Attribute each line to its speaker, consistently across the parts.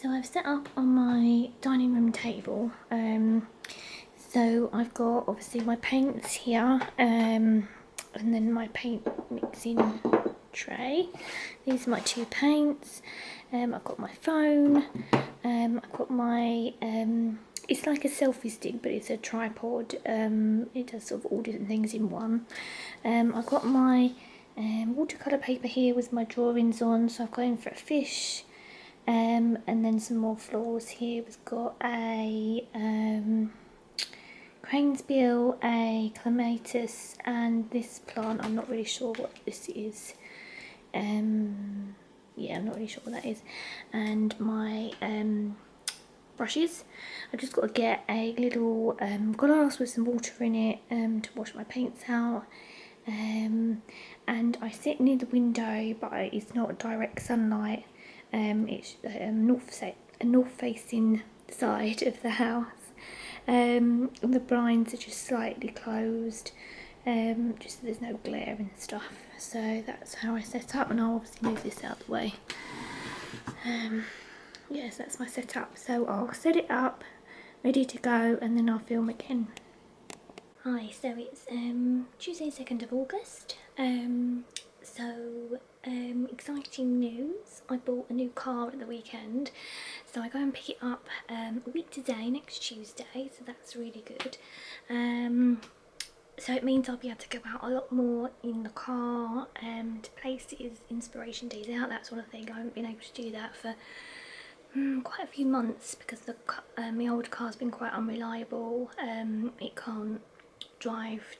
Speaker 1: So I've set up on my dining room table. So I've got obviously my paints here, and then my paint mixing tray. These are my two paints. I've got my phone. I've got my it's like a selfie stick, but it's a tripod. It does sort of all different things in one. I've got my watercolour paper here with my drawings on, so I've got in for a fish. And then some more florals here. We've got a crane's bill, a clematis, and this plant, I'm not really sure what this is. Yeah, I'm not really sure what that is. And my brushes. I've just got to get a little glass with some water in it to wash my paints out. And I sit near the window, but it's not direct sunlight. It's a north facing side of the house. The blinds are just slightly closed, just so there's no glare and stuff. So that's how I set up, and I'll obviously move this out of the way. Yes, that's my setup. So I'll set it up, ready to go, and then I'll film again. Hi, so it's Tuesday 2nd of August. Exciting news. I bought a new car at the weekend, so I go and pick it up a week today, next Tuesday, so that's really good. So it means I'll be able to go out a lot more in the car, to places, inspiration days out, that sort of thing. I haven't been able to do that for quite a few months because my old car's been quite unreliable. It can't drive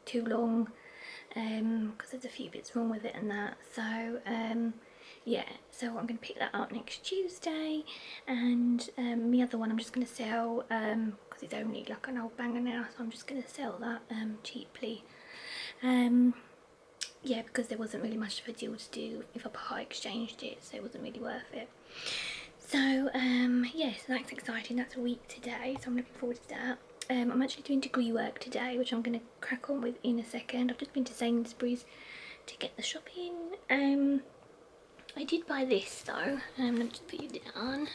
Speaker 1: too long because there's a few bits wrong with it and that. So yeah, so I'm going to pick that up next Tuesday, and the other one I'm just going to sell because it's only like an old banger now, so I'm just going to sell that cheaply. Yeah, because there wasn't really much of a deal to do if I part exchanged it, so it wasn't really worth it. So yeah, so that's exciting. That's a week today, so I'm looking forward to that. I'm actually doing degree work today, which I'm going to crack on with in a second. I've just been to Sainsbury's to get the shopping. I did buy this though. Let me just put you down.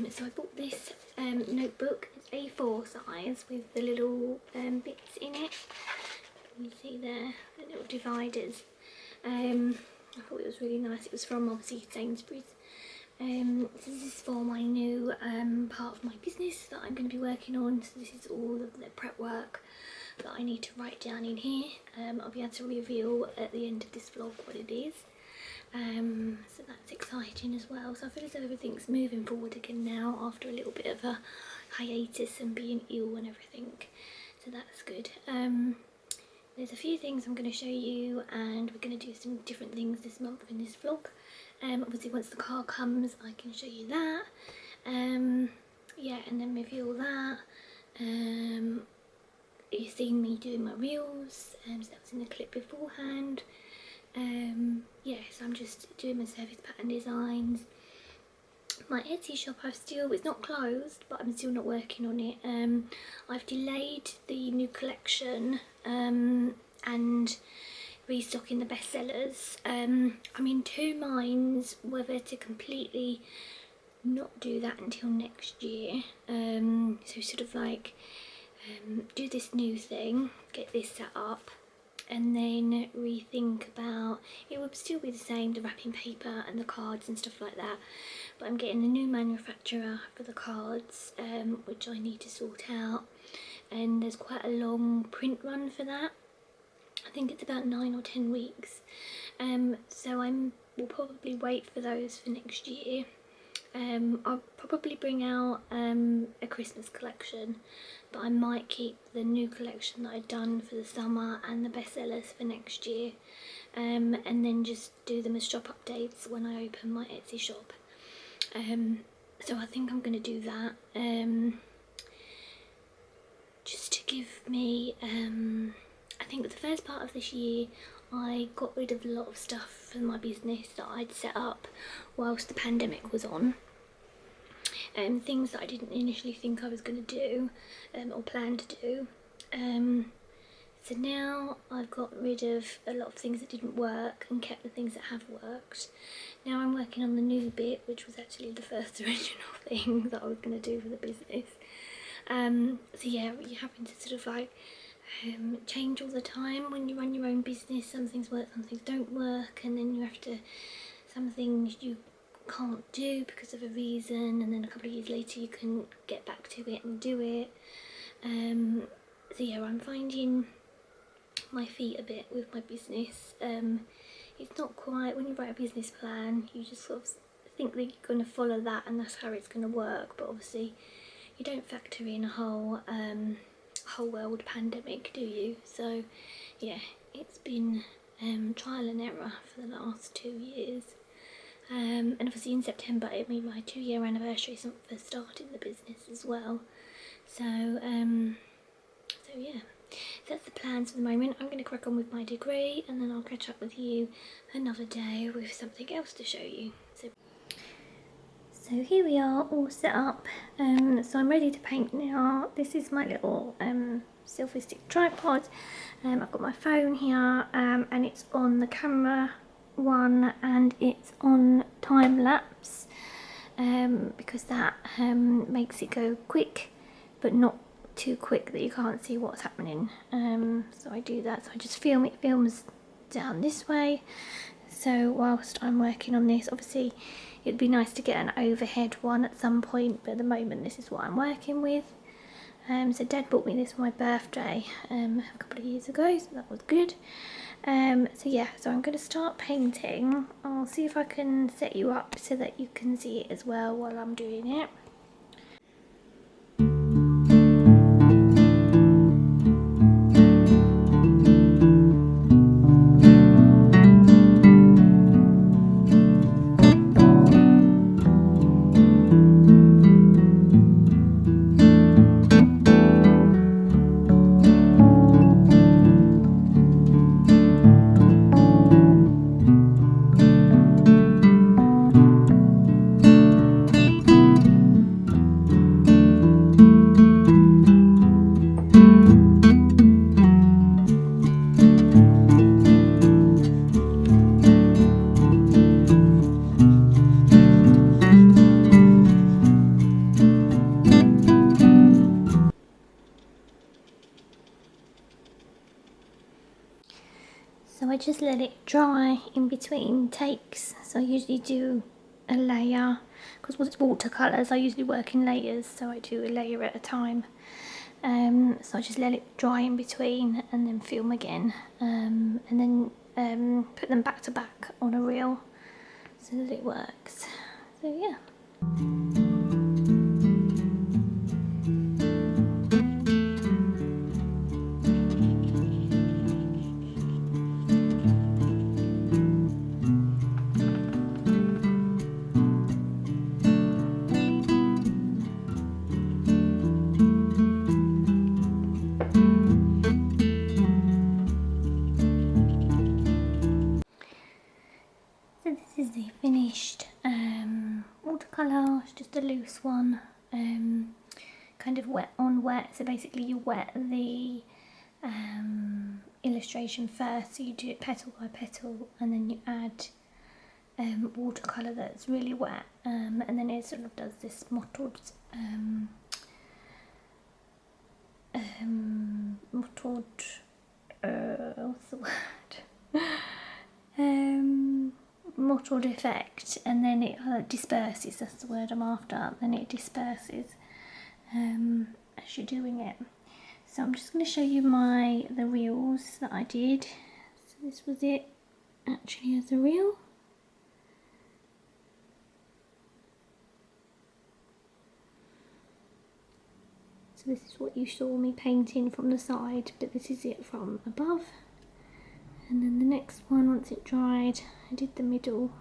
Speaker 1: So I bought this notebook. It's A4 size with the little bits in it. You see there, the little dividers. I thought it was really nice. It was from obviously Sainsbury's. This is for my new part of my business that I'm going to be working on. So this is all of the prep work that I need to write down in here. I'll be able to reveal at the end of this vlog what it is. So that's exciting as well. So I feel as though everything's moving forward again now after a little bit of a hiatus and being ill and everything. So that's good. There's a few things I'm going to show you, and we're going to do some different things this month in this vlog. Obviously once the car comes I can show you that. Yeah, and then reveal that. You've seen me doing my reels, so that was in the clip beforehand. Yeah, so I'm just doing my service pattern designs. My Etsy shop, it's not closed, but I'm still not working on it. I've delayed the new collection and restocking the bestsellers. I'm in two minds whether to completely not do that until next year. So sort of like do this new thing, get this set up, and then rethink about, it would still be the same, the wrapping paper and the cards and stuff like that, but I'm getting a new manufacturer for the cards, which I need to sort out, and there's quite a long print run for that. I think it's about 9 or 10 weeks, so will probably wait for those for next year. I'll probably bring out a Christmas collection, but I might keep the new collection that I've done for the summer and the bestsellers for next year, and then just do them as shop updates when I open my Etsy shop. So I think I'm going to do that, just to give me, I think the first part of this year I got rid of a lot of stuff for my business that I'd set up whilst the pandemic was on. Things that I didn't initially think I was going to do or plan to do. So now I've got rid of a lot of things that didn't work and kept the things that have worked. Now I'm working on the new bit, which was actually the first original thing that I was going to do for the business. So yeah, you're having to sort of like change all the time when you run your own business. Some things work, some things don't work, and then you have to, some things you can't do because of a reason, and then a couple of years later you can get back to it and do it. So yeah, I'm finding my feet a bit with my business. It's not quite, when you write a business plan, you just sort of think that you're going to follow that and that's how it's going to work, but obviously you don't factor in a whole world pandemic, do you? So yeah, it's been trial and error for the last 2 years. And obviously in September it'll be my 2-year anniversary for starting the business as well. So yeah, that's the plans for the moment. I'm going to crack on with my degree and then I'll catch up with you another day with something else to show you. So here we are, all set up. So I'm ready to paint now. This is my little selfie stick tripod. I've got my phone here and it's on the camera one and it's on time lapse because that makes it go quick but not too quick that you can't see what's happening. So I do that, so I just film it, films down this way. So whilst I'm working on this, obviously it'd be nice to get an overhead one at some point, but at the moment this is what I'm working with. So Dad bought me this for my birthday a couple of years ago, so that was good. So yeah, so I'm going to start painting. I'll see if I can set you up so that you can see it as well while I'm doing it. So I just let it dry in between takes. So I usually do a layer, because it's watercolours, I usually work in layers, so I do a layer at a time. So I just let it dry in between and then film again, and then put them back to back on a reel so that it works. So yeah. So this is the finished watercolour. It's just a loose one, kind of wet on wet. So basically you wet the illustration first, so you do it petal by petal and then you add watercolour that's really wet, and then it sort of does this mottled what's the word? Mottled effect, and then it disperses. That's the word I'm after. Then it disperses as you're doing it. So I'm just going to show you the reels that I did. So this was it actually as a reel. So this is what you saw me painting from the side, but this is it from above. And then the next one, once it dried, I did the middle.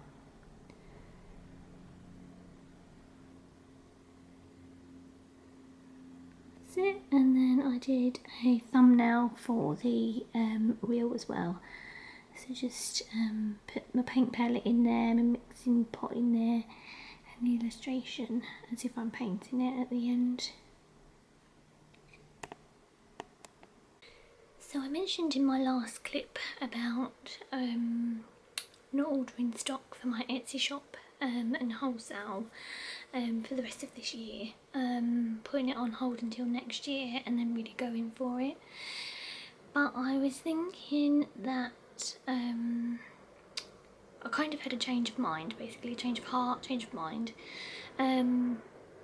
Speaker 1: That's it. And then I did a thumbnail for the reel as well. So just put my paint palette in there, my mixing pot in there, and the illustration as if I'm painting it at the end. So I mentioned in my last clip about not ordering stock for my Etsy shop and wholesale for the rest of this year, putting it on hold until next year and then really going for it. But I was thinking that I kind of had a change of mind, basically, a change of heart, change of mind.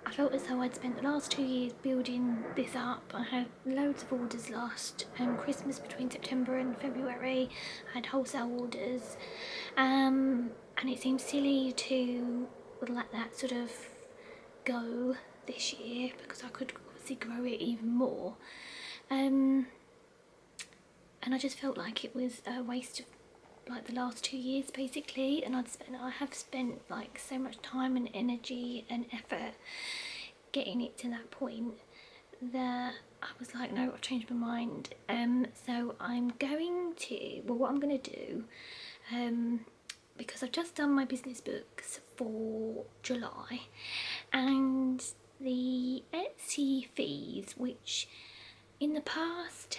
Speaker 1: I felt as though I'd spent the last 2 years building this up. I had loads of orders last Christmas, between September and February. I had wholesale orders, and it seemed silly to let that sort of go this year because I could obviously grow it even more. And I just felt like it was a waste of like the last 2 years basically, and I have spent like so much time and energy and effort getting it to that point that I was like, no, I've changed my mind. So I'm going to, well, what I'm going to do, because I've just done my business books for July, and the Etsy fees, which in the past,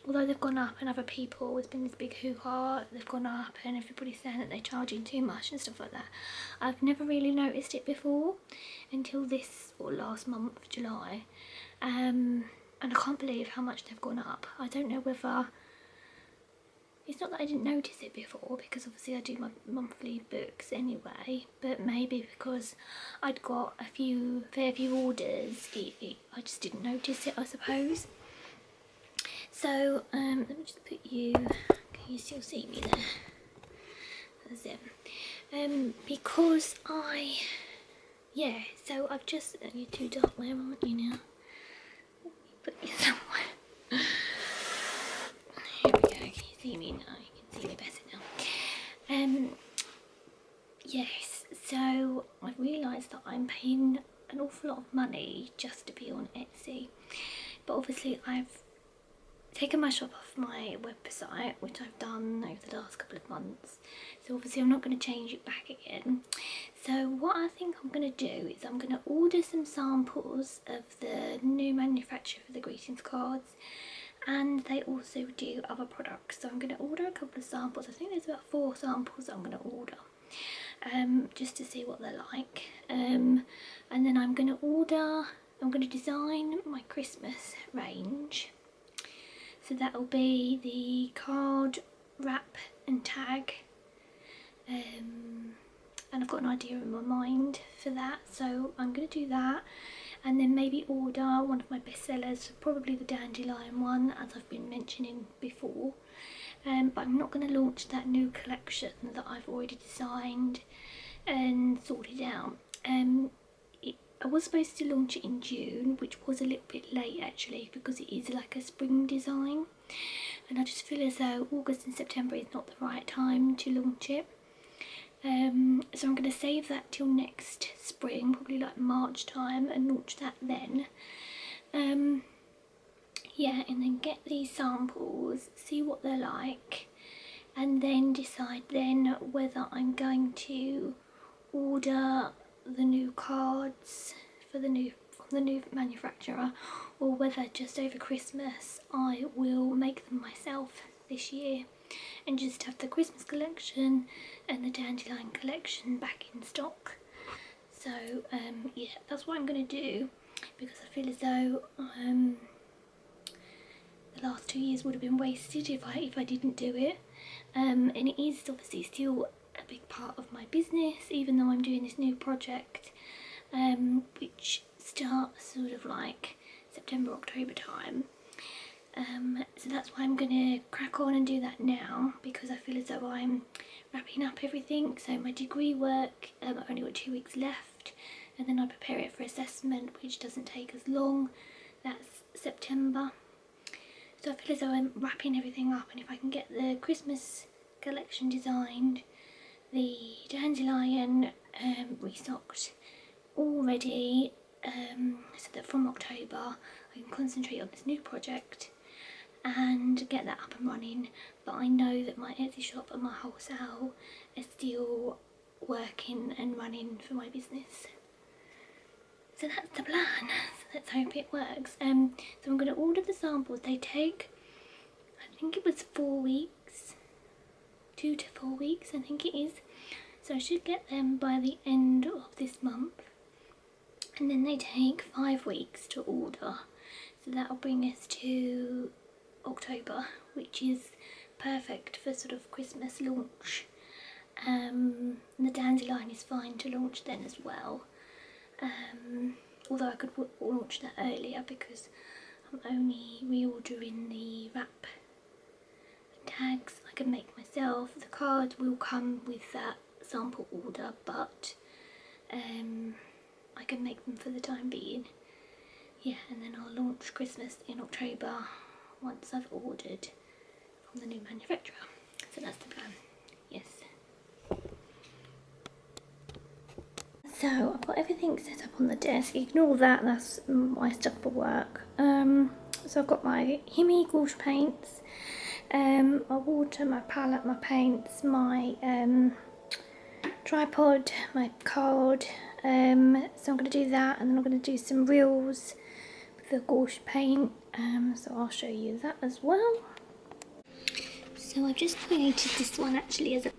Speaker 1: although they've gone up and other people, there's been this big hoo-ha, they've gone up and everybody's saying that they're charging too much and stuff like that. I've never really noticed it before until this, or last month, July. And I can't believe how much they've gone up. I don't know whether, it's not that I didn't notice it before, because obviously I do my monthly books anyway, but maybe because I'd got a fair few orders, I just didn't notice it, I suppose. So let me just put you, can you still see me there? That's it. Because so I've just, you're too dark there, aren't you now? Let me put you somewhere. Here we go, can you see me now? You can see me better now. Yes, so I've realised that I'm paying an awful lot of money just to be on Etsy, but obviously I've taken my shop off my website, which I've done over the last couple of months, so obviously I'm not going to change it back again. So what I think I'm going to do is I'm going to order some samples of the new manufacturer for the greetings cards, and they also do other products, so I'm going to order a couple of samples. I think there's about 4 samples that I'm going to order, just to see what they're like, and then I'm going to design my Christmas range. So that'll be the card, wrap and tag, and I've got an idea in my mind for that, so I'm going to do that, and then maybe order one of my bestsellers, probably the dandelion one, as I've been mentioning before, but I'm not going to launch that new collection that I've already designed and sorted out. I was supposed to launch it in June, which was a little bit late actually, because it is like a spring design, and I just feel as though August and September is not the right time to launch it. So I'm going to save that till next spring, probably like March time, and launch that then. Yeah, and then get these samples, see what they're like, and then decide then whether I'm going to order the new cards from the new manufacturer, or whether just over Christmas I will make them myself this year and just have the Christmas collection and the dandelion collection back in stock. So yeah, that's what I'm going to do, because I feel as though the last 2 years would have been wasted if I didn't do it, and it is obviously still a big part of my business, even though I'm doing this new project, which starts sort of like September, October time. So that's why I'm going to crack on and do that now, because I feel as though I'm wrapping up everything. So my degree work, I've only got 2 weeks left, and then I prepare it for assessment, which doesn't take as long. That's September. So I feel as though I'm wrapping everything up, and if I can get the Christmas collection designed, the dandelion restocked already, so that from October I can concentrate on this new project and get that up and running. But I know that my Etsy shop and my wholesale are still working and running for my business. So that's the plan, so let's hope it works. So I'm going to order the samples. They take think it was 4 weeks, 2 to 4 weeks I think it is. So I should get them by the end of this month, and then they take 5 weeks to order, so that'll bring us to October, which is perfect for sort of Christmas launch. The dandelion is fine to launch then as well, although I could launch that earlier because I'm only reordering the wrap tags I can make myself. The card will come with that sample order, but I can make them for the time being. Yeah, and then I'll launch Christmas in October once I've ordered from the new manufacturer. So that's the plan. Yes. So I've got everything set up on the desk. Ignore that, that's my stuff for work. So I've got my Himi gouache paints, my water, my palette, my paints, my tripod, my card. So I'm going to do that, and then I'm going to do some reels with the gouache paint. So I'll show you that as well. So I've just created this one actually as a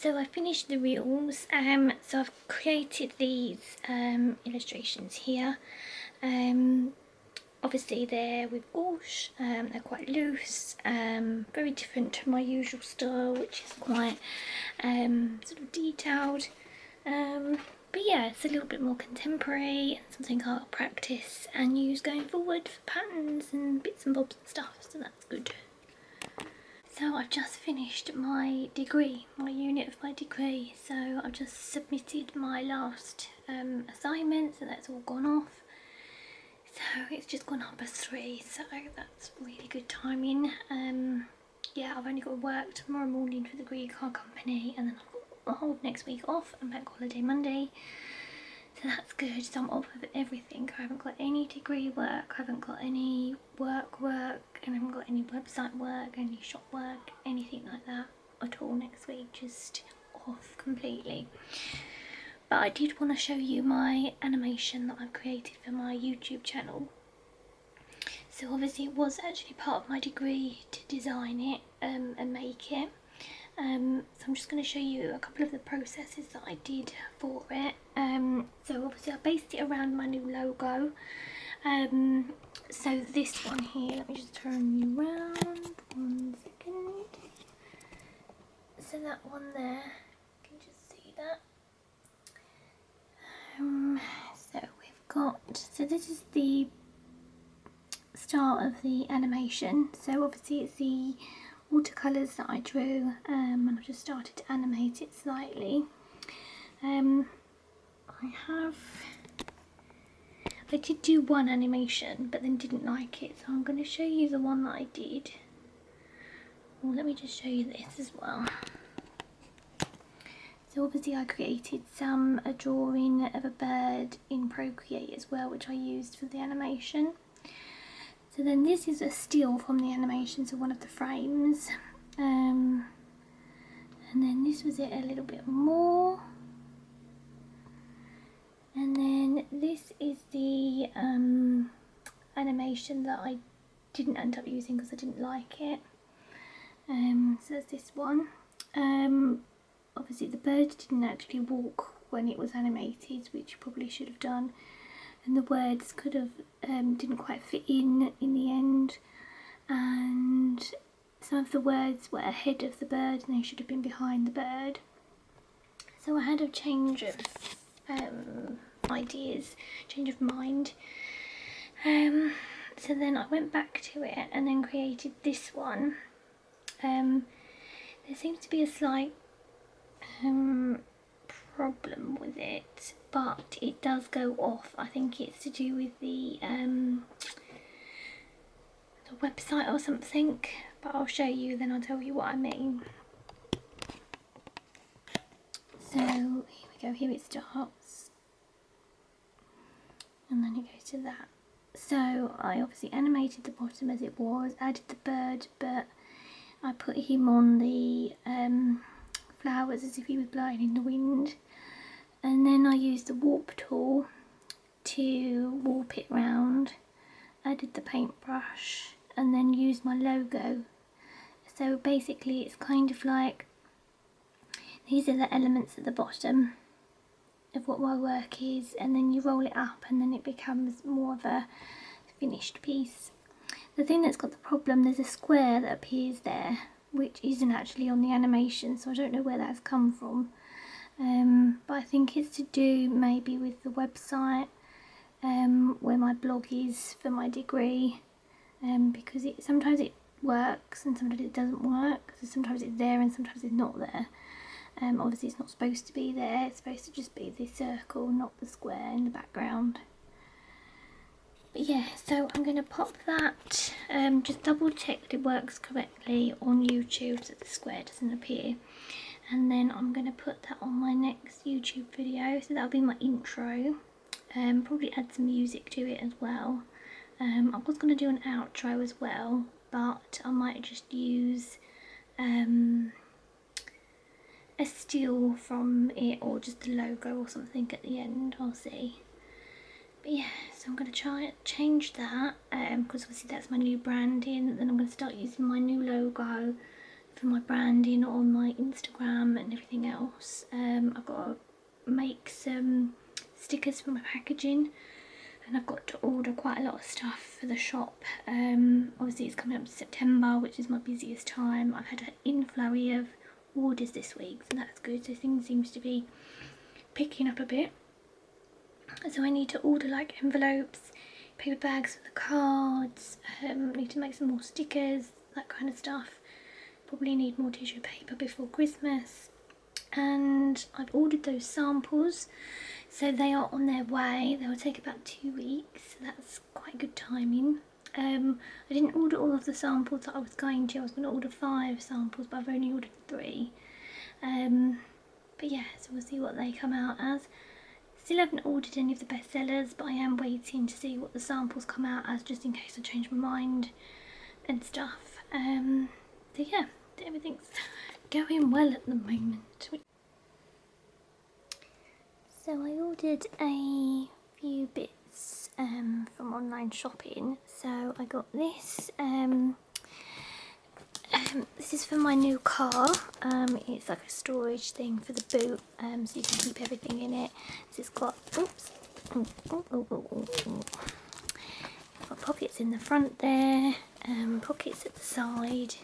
Speaker 1: So I finished the reels, so I've created these illustrations here. Obviously they're with gouache, they're quite loose, very different to my usual style, which is quite sort of detailed. But yeah, it's a little bit more contemporary and something I'll practice and use going forward for patterns and bits and bobs and stuff, so that's good. So I've just finished my degree, my unit of my degree, so I've just submitted my last assignment, so that's all gone off. So it's just gone up as 3, so that's really good timing. Yeah, I've only got to work tomorrow morning for the Greek car company, and then I've got the whole next week off and bank holiday Monday. So that's good, so I'm off of everything. I haven't got any degree work, I haven't got any work, and I haven't got any website work, any shop work, anything like that at all next week, just off completely. But I did want to show you my animation that I've created for my YouTube channel. So obviously it was actually part of my degree to design it and make it. So I'm just going to show you a couple of the processes that I did for it. So obviously I based it around my new logo. So this one here, let me just turn you around 1 second. So that one there, you can just see that. So we've got, so this is the start of the animation. So obviously it's the watercolours that I drew, and I've just started to animate it slightly. I did do one animation but then didn't like it, so I'm going to show you the one that I did. Well, let me just show you this as well. So obviously I created a drawing of a bird in Procreate as well, which I used for the animation. So then this is a still from the animation, so one of the frames. And then this was it a little bit more. And then this is the animation that I didn't end up using because I didn't like it. So there's this one. Obviously the bird didn't actually walk when it was animated, which you probably should have done, and the words could have didn't quite fit in the end, and some of the words were ahead of the bird and they should have been behind the bird. So I had a change of ideas, change of mind. So then I went back to it and then created this one. There seems to be a slight problem with it, but it does go off. I think it's to do with the website or something, but I'll show you, then I'll tell you what I mean. So here we go, here it starts and then it goes to that. So I obviously animated the bottom as it was, added the bird, but I put him on the flowers as if he was blowing in the wind, and then I used the warp tool to warp it round, added the paintbrush, and then used my logo. So basically it's kind of like, these are the elements at the bottom of what my work is, and then you roll it up and then it becomes more of a finished piece. The thing that's got the problem, there's a square that appears there which isn't actually on the animation, so I don't know where that's come from, but I think it's to do maybe with the website where my blog is for my degree, because sometimes it works and sometimes it doesn't work, so sometimes it's there and sometimes it's not there. Obviously it's not supposed to be there, it's supposed to just be the circle, not the square in the background. But yeah, so I'm going to pop that, just double check that it works correctly on YouTube so the square doesn't appear, and then I'm going to put that on my next YouTube video, so that'll be my intro. Probably add some music to it as well. I was going to do an outro as well, but I might just use a still from it or just a logo or something at the end, I'll see. But yeah, so I'm going to try and change that, because obviously that's my new branding. Then I'm going to start using my new logo for my branding on my Instagram and everything else. I've got to make some stickers for my packaging, and I've got to order quite a lot of stuff for the shop. Obviously it's coming up to September, which is my busiest time. I've had an influx of orders this week, so that's good. So things seems to be picking up a bit. So I need to order like envelopes, paper bags for the cards, need to make some more stickers, that kind of stuff. Probably need more tissue paper before Christmas. And I've ordered those samples, so they are on their way. They will take about 2 weeks, so that's quite good timing. I didn't order all of the samples that I was going to. I was going to order 5 samples, but I've only ordered 3. But yeah, so we'll see what they come out as. Still haven't ordered any of the bestsellers, but I am waiting to see what the samples come out as, just in case I change my mind and stuff. So yeah, everything's going well at the moment. So I ordered a few bits from online shopping. So I got this. This is for my new car. It's like a storage thing for the boot, so you can keep everything in it. So it's got, got pockets in the front there, pockets at the side,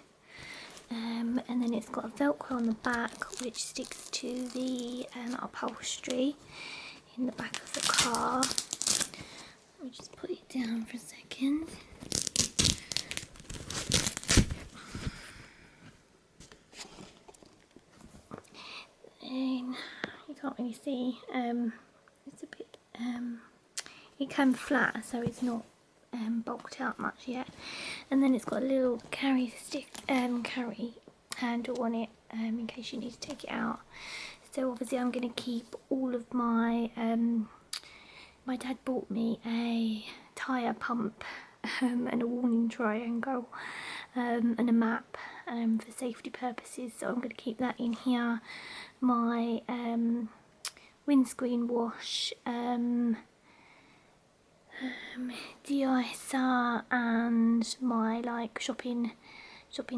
Speaker 1: and then it's got a Velcro on the back which sticks to the upholstery in the back of the car. Let me just put it down for a second. And you can't really see, it's a bit, it came flat, so it's not bulked out much yet. And then it's got a little carry handle on it, in case you need to take it out. So obviously I'm going to keep all of my, my dad bought me a tyre pump and a warning triangle and a map for safety purposes, so I'm going to keep that in here. My windscreen wash, de-icer, and my like shopping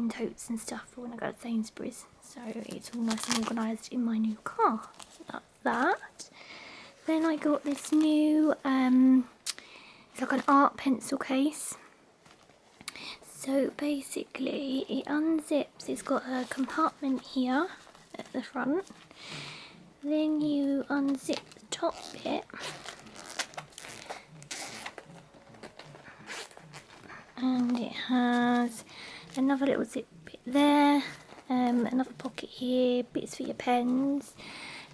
Speaker 1: totes and stuff for when I go to Sainsbury's. So it's all nice and organised in my new car. So that's that. Then I got this new, it's like an art pencil case. So basically it unzips, it's got a compartment here at the front. Then you unzip the top bit. And it has another little zip bit there, another pocket here, bits for your pens.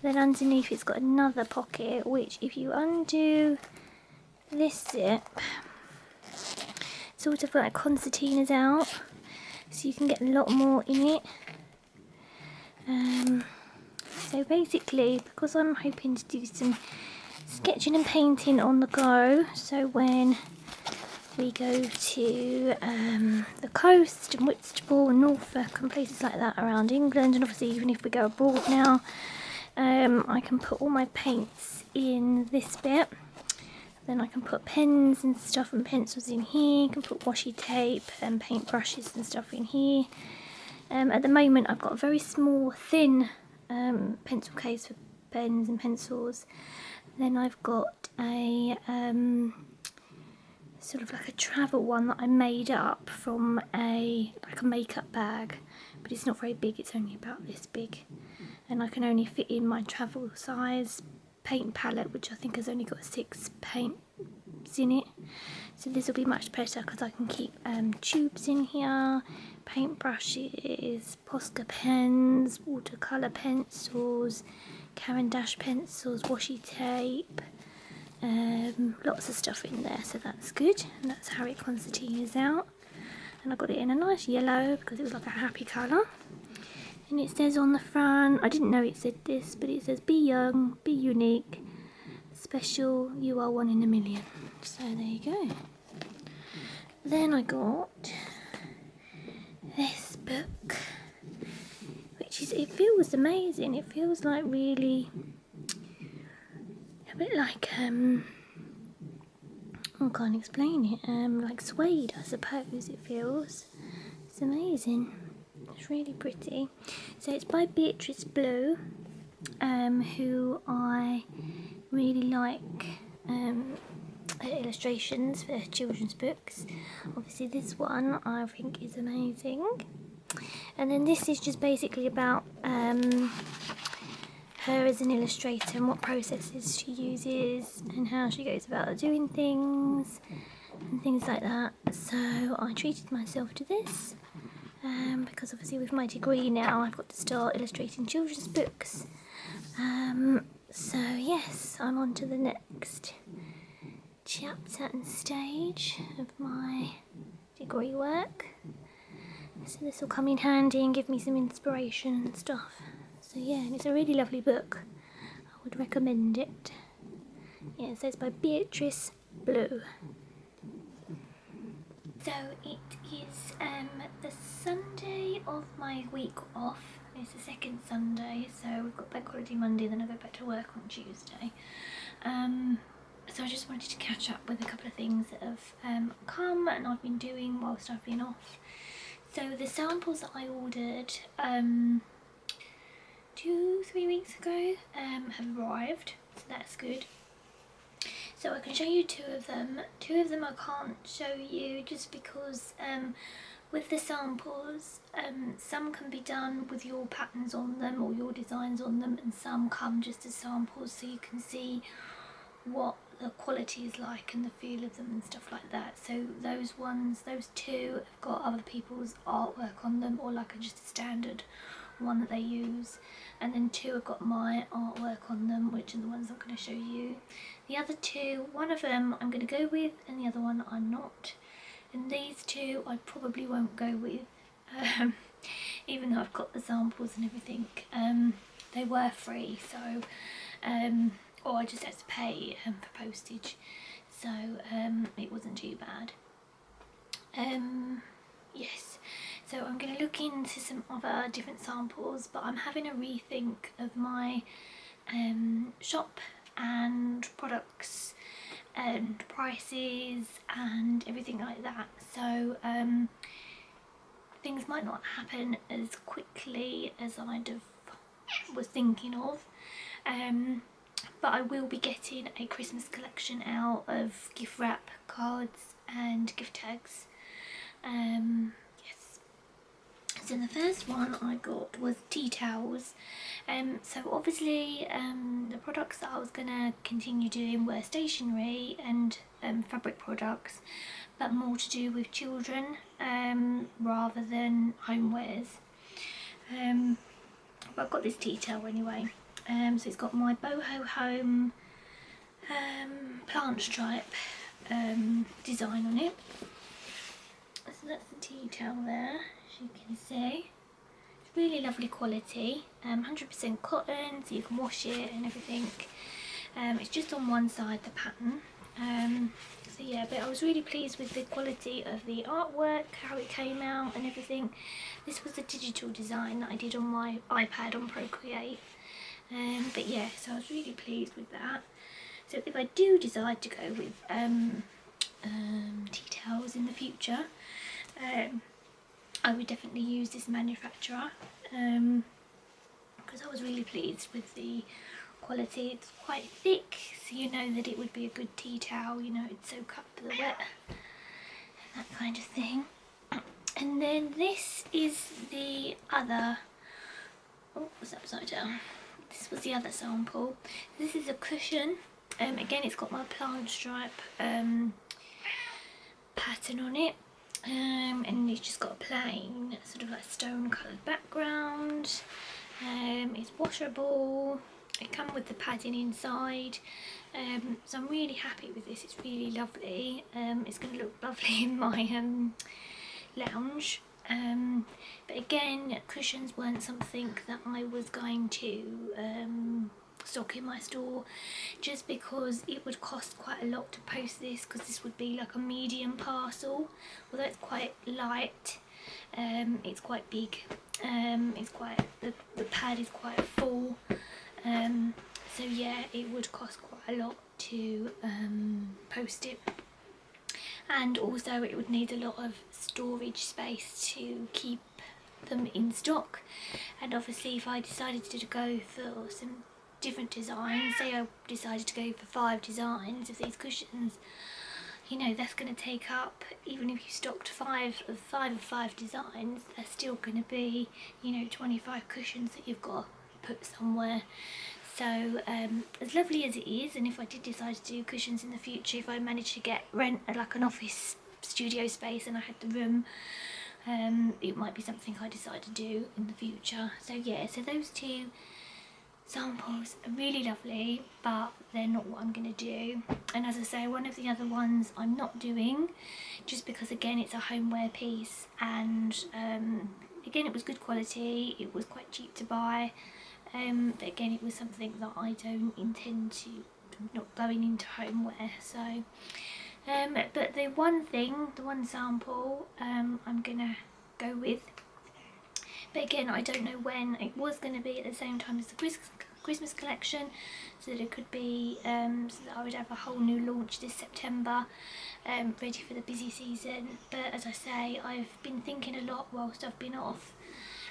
Speaker 1: Then underneath it's got another pocket, which if you undo this zip, sort of like concertinas out, so you can get a lot more in it. So basically, because I'm hoping to do some sketching and painting on the go, so when we go to the coast and Whitstable and Norfolk and places like that around England, and obviously even if we go abroad now, I can put all my paints in this bit. Then I can put pens and stuff and pencils in here. You can put washi tape and paint brushes and stuff in here. At the moment I've got a very small thin pencil case for pens and pencils. Then I've got a sort of like a travel one that I made up from like a makeup bag, but it's not very big, it's only about this big, and I can only fit in my travel size paint palette, which I think has only got 6 paints in it. So this will be much better because I can keep tubes in here, paint brushes, Posca pens, watercolour pencils, Caran d'Ache pencils, washi tape, lots of stuff in there, so that's good. And that's how it concertinas out. And I got it in a nice yellow because it was like a happy colour. And it says on the front, I didn't know it said this, but it says be young, be unique, special, you are one in a million. So there you go. Then I got this book, which is, it feels amazing. It feels like really a bit like I can't explain it, like suede, I suppose it feels. It's amazing. It's really pretty. So it's by Beatrice Blue, who I really like her illustrations for children's books. Obviously this one I think is amazing. And then this is just basically about her as an illustrator and what processes she uses and how she goes about doing things and things like that. So I treated myself to this because obviously with my degree now I've got to start illustrating children's books. So yes, I'm on to the next chapter and stage of my degree work. So this will come in handy and give me some inspiration and stuff. So yeah, and it's a really lovely book. I would recommend it. Yeah, so it's by Beatrice Blue. So it is the Sunday of my week off. It's the second Sunday, so we've got bank holiday Monday, then I go back to work on Tuesday. So I just wanted to catch up with a couple of things that have come and I've been doing whilst I've been off. So the samples that I ordered 2-3 weeks ago have arrived, so that's good. So I can show you two of them. Two of them I can't show you just because with the samples, some can be done with your patterns on them or your designs on them, and some come just as samples so you can see what the quality is like and the feel of them and stuff like that. So those two have got other people's artwork on them, or like just a standard one that they use, and then two have got my artwork on them, which are the ones I'm going to show you. The other two, one of them I'm going to go with and the other one I'm not, and these two I probably won't go with, even though I've got the samples and everything. They were free, so or I just had to pay for postage, so it wasn't too bad. Yes, so I'm going to look into some other different samples, but I'm having a rethink of my shop and products and prices and everything like that. So things might not happen as quickly as I'd was thinking of. But I will be getting a Christmas collection out of gift wrap, cards and gift tags. Yes. So the first one I got was tea towels. So obviously the products that I was going to continue doing were stationery and fabric products, but more to do with children rather than homewares. But I've got this tea towel anyway. So it's got my boho home plant stripe design on it. So that's the tea towel there, as you can see. It's really lovely quality, 100% cotton, so you can wash it and everything. It's just on one side, the pattern. So yeah, but I was really pleased with the quality of the artwork, how it came out and everything. This was a digital design that I did on my iPad on Procreate. But yeah, so I was really pleased with that. So if I do decide to go with tea towels in the future, I would definitely use this manufacturer because I was really pleased with the quality. It's quite thick, so you know that it would be a good tea towel, you know, it'd soak up the wet and that kind of thing. And then this is the other, oh, it was upside down. This was the other sample. This is a cushion. Again, it's got my plant stripe pattern on it, and it's just got a plain sort of like stone coloured background. It's washable. It comes with the padding inside, so I'm really happy with this. It's really lovely. It's going to look lovely in my lounge. But again, cushions weren't something that I was going to stock in my store, just because it would cost quite a lot to post this, because this would be like a medium parcel. Although it's quite light, it's quite big, it's quite, the pad is quite full, so yeah, it would cost quite a lot to post it. And also it would need a lot of storage space to keep them in stock. And obviously if I decided to go for some different designs, say I decided to go for 5 designs of these cushions, you know, that's going to take up, even if you stocked 5 of 5 designs, that's still going to be, you know, 25 cushions that you've got to put somewhere. So as lovely as it is, and if I did decide to do cushions in the future, if I managed to rent like an office studio space and I had the room, it might be something I decide to do in the future. So yeah, so those 2 samples are really lovely, but they're not what I'm going to do. And as I say, one of the other ones I'm not doing, just because again it's a homeware piece, and again it was good quality, it was quite cheap to buy, but again it was something that I don't intend to, not going into homeware. So but the one sample I'm gonna go with, but again I don't know when. It was going to be at the same time as the Christmas collection, so that it could be so that I would have a whole new launch this September, ready for the busy season. But as I say, I've been thinking a lot whilst I've been off.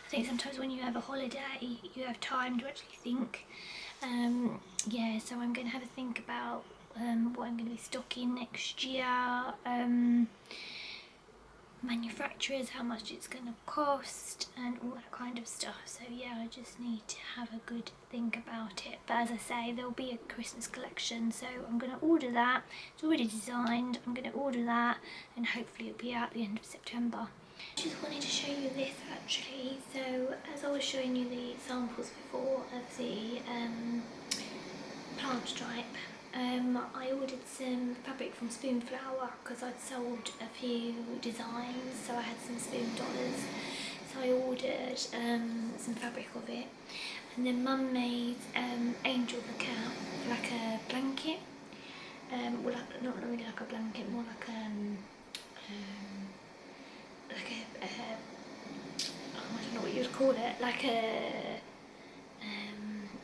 Speaker 1: I think sometimes when you have a holiday you have time to actually think. Yeah, so I'm going to have a think about what I'm going to be stocking next year, manufacturers, how much it's going to cost, and all that kind of stuff. So yeah, I just need to have a good think about it. But as I say, there'll be a Christmas collection, so I'm going to order that. It's already designed. I'm going to order that, and hopefully it'll be out at the end of September. I just wanted to show you this actually. So as I was showing you the samples before of the plant stripe, I ordered some fabric from Spoonflower because I'd sold a few designs, so I had some spoon dollars. So I ordered some fabric of it, and then Mum made Angel the cat like a blanket. Well, not really like a blanket, more like a I don't know what you'd call it, like a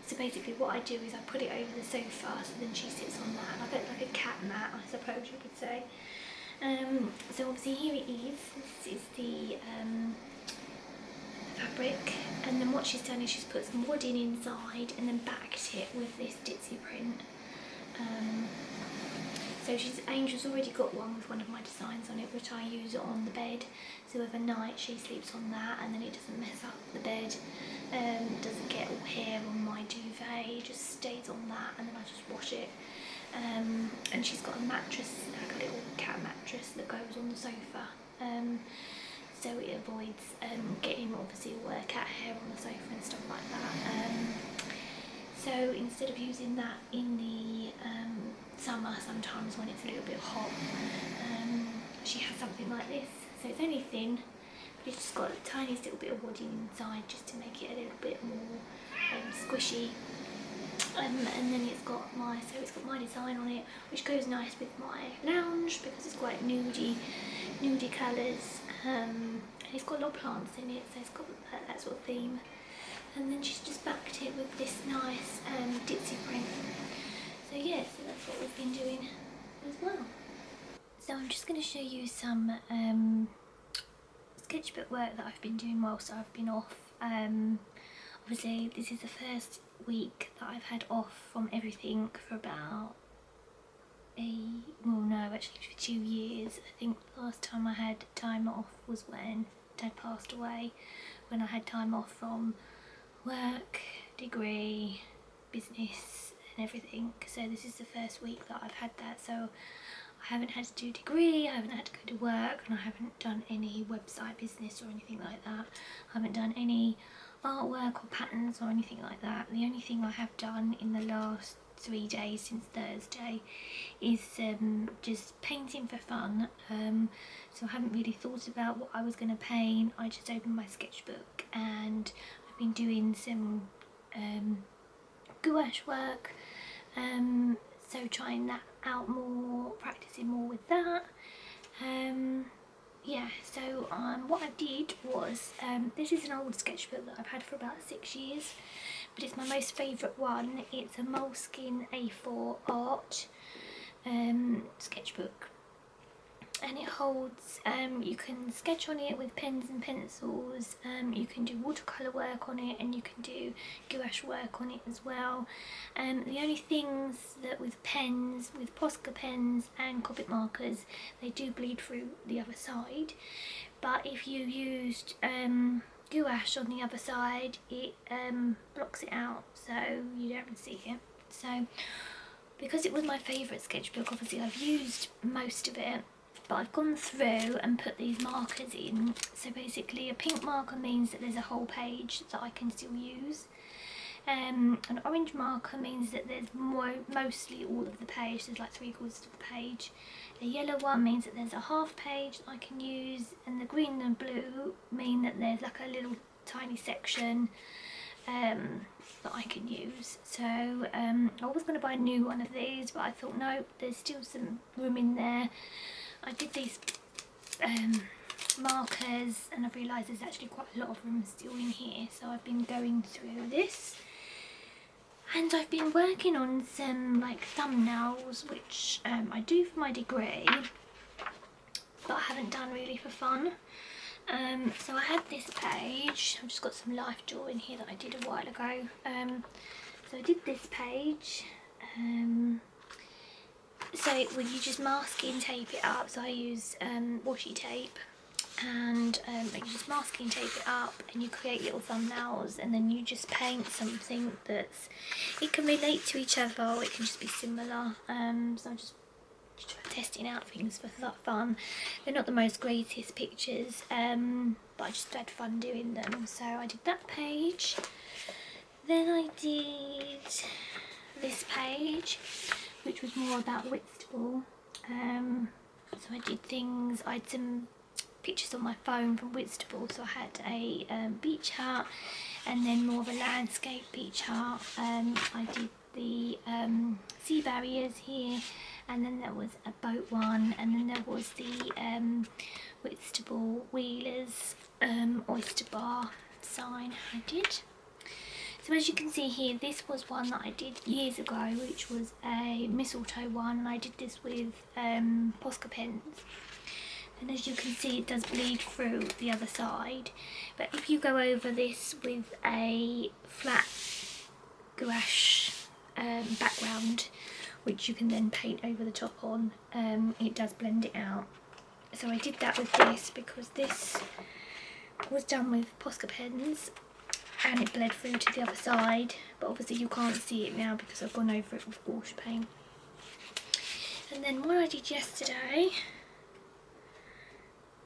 Speaker 1: so basically what I do is I put it over the sofa, so then she sits on that, like a cat mat, I suppose you could say. So obviously here it is. This is the fabric, and then what she's done is she's put some wadding inside and then backed it with this ditzy print. So Angel's already got one with one of my designs on it, which I use on the bed. So overnight she sleeps on that, and then it doesn't mess up the bed. Doesn't get all hair on my duvet, it just stays on that, and then I just wash it. And she's got a mattress, like a little cat mattress that goes on the sofa. So it avoids getting obviously all her cat hair on the sofa and stuff like that. So instead of using that in the summer, sometimes when it's a little bit hot, she has something like this. So it's only thin, but it's just got the tiniest little bit of wadding inside just to make it a little bit more squishy. And then it's got my design on it, which goes nice with my lounge because it's quite nudie colours. And it's got a lot of plants in it, so it's got that sort of theme. And then she's just backed it with this nice ditzy print. So yeah, so that's what we've been doing as well. So I'm just going to show you some sketchbook work that I've been doing whilst I've been off. Obviously this is the first week that I've had off from everything for about for 2 years. I think the last time I had time off was when Dad passed away, when I had time off from work, degree, business and everything. So this is the first week that I've had that, so I haven't had to do degree, I haven't had to go to work, and I haven't done any website business or anything like that. I haven't done any artwork or patterns or anything like that. The only thing I have done in the last 3 days since Thursday is just painting for fun. So I haven't really thought about what I was going to paint. I just opened my sketchbook and I've been doing some gouache work, so trying that out more, practicing more with that. Yeah, so what I did was, this is an old sketchbook that I've had for about 6 years, but it's my most favourite one. It's a Moleskine A4 art sketchbook, and it holds, you can sketch on it with pens and pencils, you can do watercolour work on it, and you can do gouache work on it as well. The only things that with pens, with Posca pens and Copic markers, they do bleed through the other side, but if you used gouache on the other side, it blocks it out, so you don't see it. So because it was my favourite sketchbook, obviously I've used most of it, but I've gone through and put these markers in. So basically a pink marker means that there's a whole page that I can still use. An orange marker means that there's mostly all of the page, there's like 3/4 of the page. A yellow one means that there's a half page that I can use, and the green and blue mean that there's like a little tiny section that I can use. So I was going to buy a new one of these, but I thought no, there's still some room in there. I did these markers and I've realised there's actually quite a lot of room still in here, so I've been going through this. And I've been working on some like thumbnails, which I do for my degree, but I haven't done really for fun. So I had this page, I've just got some life drawing here that I did a while ago. So I did this page. So when you just masking tape it up, so I use washi tape, and you just masking tape it up and you create little thumbnails, and then you just paint something that's, it can relate to each other or it can just be similar. So I'm just testing out things for fun. They're not the most greatest pictures, but I just had fun doing them. So I did that page, then I did this page, which was more about Whitstable. So I did things, I had some pictures on my phone from Whitstable, so I had a beach hut, and then more of a landscape beach hut. I did the sea barriers here, and then there was a boat one, and then there was the Whitstable Wheelers oyster bar sign I did. So as you can see here, this was one that I did years ago, which was a mistletoe one, and I did this with Posca pens. And as you can see, it does bleed through the other side. But if you go over this with a flat gouache background, which you can then paint over the top on, it does blend it out. So I did that with this because this was done with Posca pens, and it bled through to the other side, but obviously you can't see it now because I've gone over it with gouache paint. And then what I did yesterday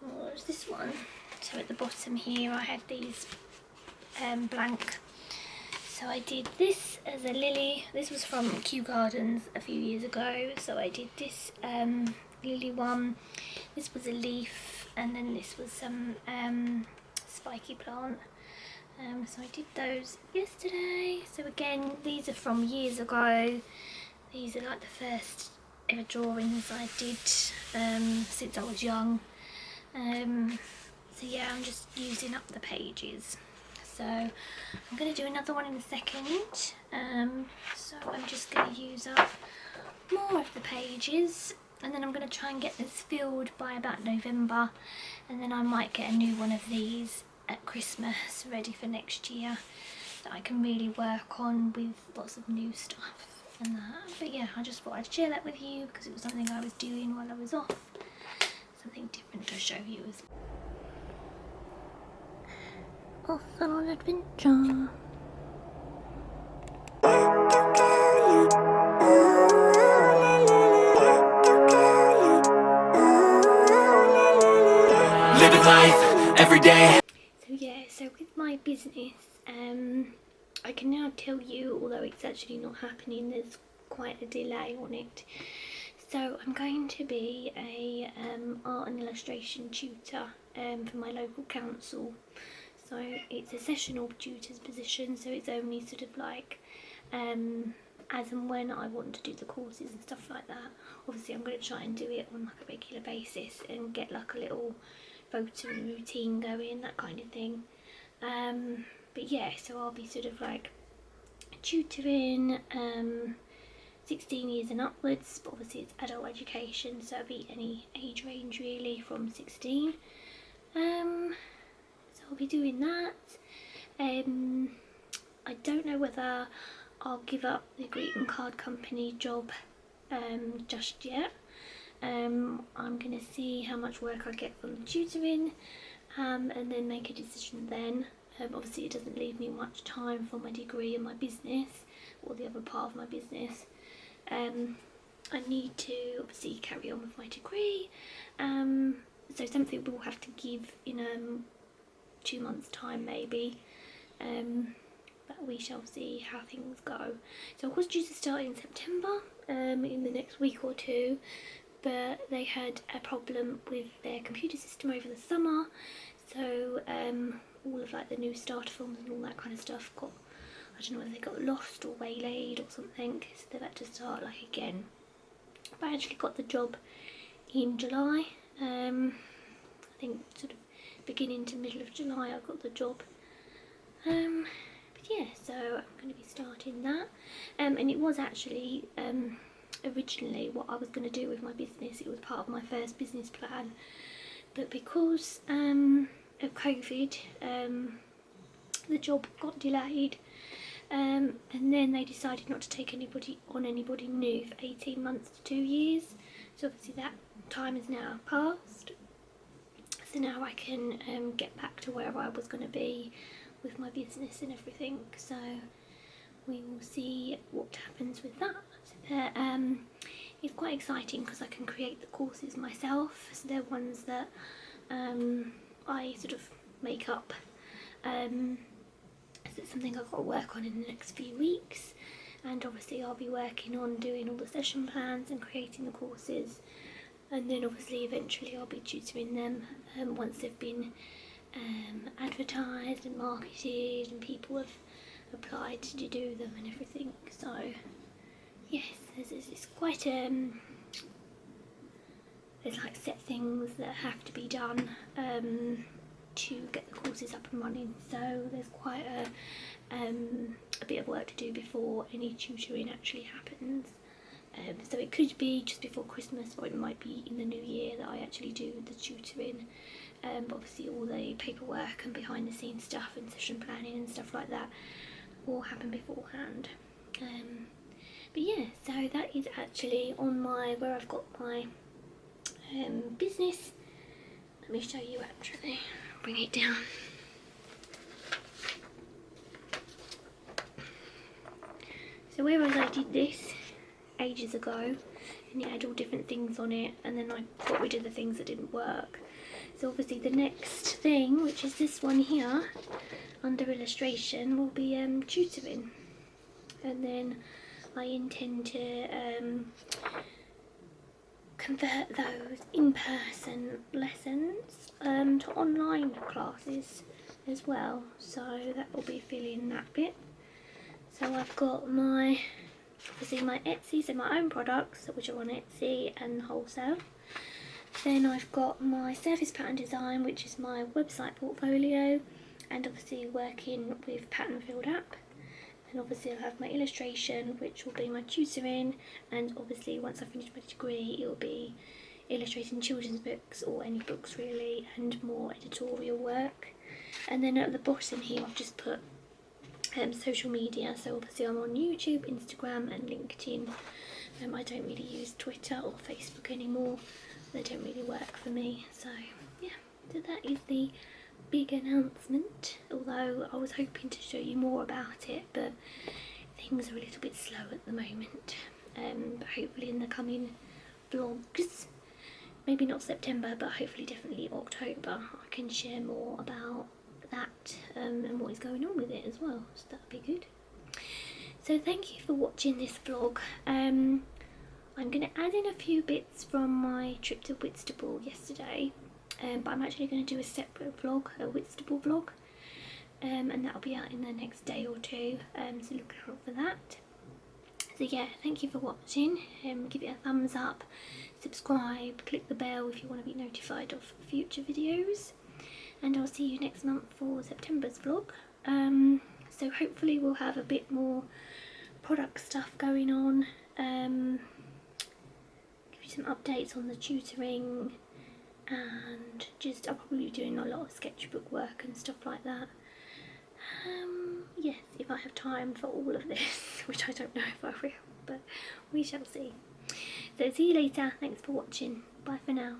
Speaker 1: was this one. So at the bottom here I had these blank. So I did this as a lily. This was from Kew Gardens a few years ago. So I did this lily one. This was a leaf, and then this was some spiky plant. So I did those yesterday. So again, these are from years ago. These are like the first ever drawings I did since I was young. So yeah, I'm just using up the pages. So I'm going to do another one in a second. So I'm just going to use up more of the pages, and then I'm going to try and get this filled by about November, and then I might get a new one of these at Christmas ready for next year that I can really work on with lots of new stuff and that. But yeah, I just thought I'd share that with you because it was something I was doing while I was off, something different to show you as off on an adventure.
Speaker 2: Living life every day.
Speaker 1: So yeah, so with my business, I can now tell you, although it's actually not happening, there's quite a delay on it. So I'm going to be a art and illustration tutor for my local council. So it's a sessional tutor's position, so it's only sort of like as and when I want to do the courses and stuff like that. Obviously I'm going to try and do it on like a regular basis and get like a little photo routine going, that kind of thing. But yeah, so I'll be sort of like tutoring 16 years and upwards, but obviously it's adult education, so it'll be any age range really from 16. So I'll be doing that. I don't know whether I'll give up the greeting card company job just yet. I'm going to see how much work I get from the tutoring, and then make a decision then. Obviously it doesn't leave me much time for my degree and my business, or the other part of my business. I need to obviously carry on with my degree, so something we'll have to give in 2 months' time maybe, but we shall see how things go. So I was due to start in September, in the next week or two, but they had a problem with their computer system over the summer, so all of like the new starter forms and all that kind of stuff got, I don't know whether they got lost or waylaid or something, so they've had to start like again. But I actually got the job in July, I think sort of beginning to middle of July I got the job. But yeah, so I'm going to be starting that, and it was actually originally what I was going to do with my business. It was part of my first business plan, but because of COVID, the job got delayed, and then they decided not to take anybody new for 18 months to 2 years. So obviously that time is now passed, so now I can get back to where I was going to be with my business and everything. So we will see what happens with that. It's quite exciting because I can create the courses myself, so they're ones that I sort of make up. So it's something I've got to work on in the next few weeks, and obviously I'll be working on doing all the session plans and creating the courses, and then obviously eventually I'll be tutoring them once they've been advertised and marketed and people have applied to do them and everything. So yes, it's quite there's like set things that have to be done to get the courses up and running, so there's quite a bit of work to do before any tutoring actually happens. So it could be just before Christmas, or it might be in the new year that I actually do the tutoring. But obviously all the paperwork and behind the scenes stuff and session planning and stuff like that will happen beforehand. But yeah, so that is actually on my, where I've got my business. Let me show you actually, bring it down. So whereas I did this ages ago, and it had all different things on it, and then I got rid of the things that didn't work. So obviously the next thing, which is this one here, under illustration, will be tutoring. And then I intend to convert those in-person lessons to online classes as well. So that will be filling that bit. So I've got my, obviously my Etsy, so my own products which are on Etsy and wholesale. Then I've got my surface pattern design, which is my website portfolio, and obviously working with Pattern Field app. And obviously I'll have my illustration, which will be my tutoring, and obviously once I finish my degree it will be illustrating children's books, or any books really, and more editorial work. And then at the bottom here I've just put social media, so obviously I'm on YouTube, Instagram and LinkedIn. I don't really use Twitter or Facebook anymore, they don't really work for me. So yeah, so that is the big announcement, although I was hoping to show you more about it, but things are a little bit slow at the moment. But hopefully in the coming vlogs, maybe not September, but hopefully definitely October, I can share more about that and what is going on with it as well, so that'd be good. So thank you for watching this vlog. I'm going to add in a few bits from my trip to Whitstable yesterday, but I'm actually going to do a separate vlog, a Whitstable vlog, and that'll be out in the next day or two, so look out for that. So yeah, thank you for watching. Give it a thumbs up, subscribe, click the bell if you want to be notified of future videos, and I'll see you next month for September's vlog. So hopefully we'll have a bit more product stuff going on, give you some updates on the tutoring, and just I'll probably be doing a lot of sketchbook work and stuff like that. Yes, if I have time for all of this, which I don't know if I will, but we shall see. So see you later. Thanks for watching. Bye for now.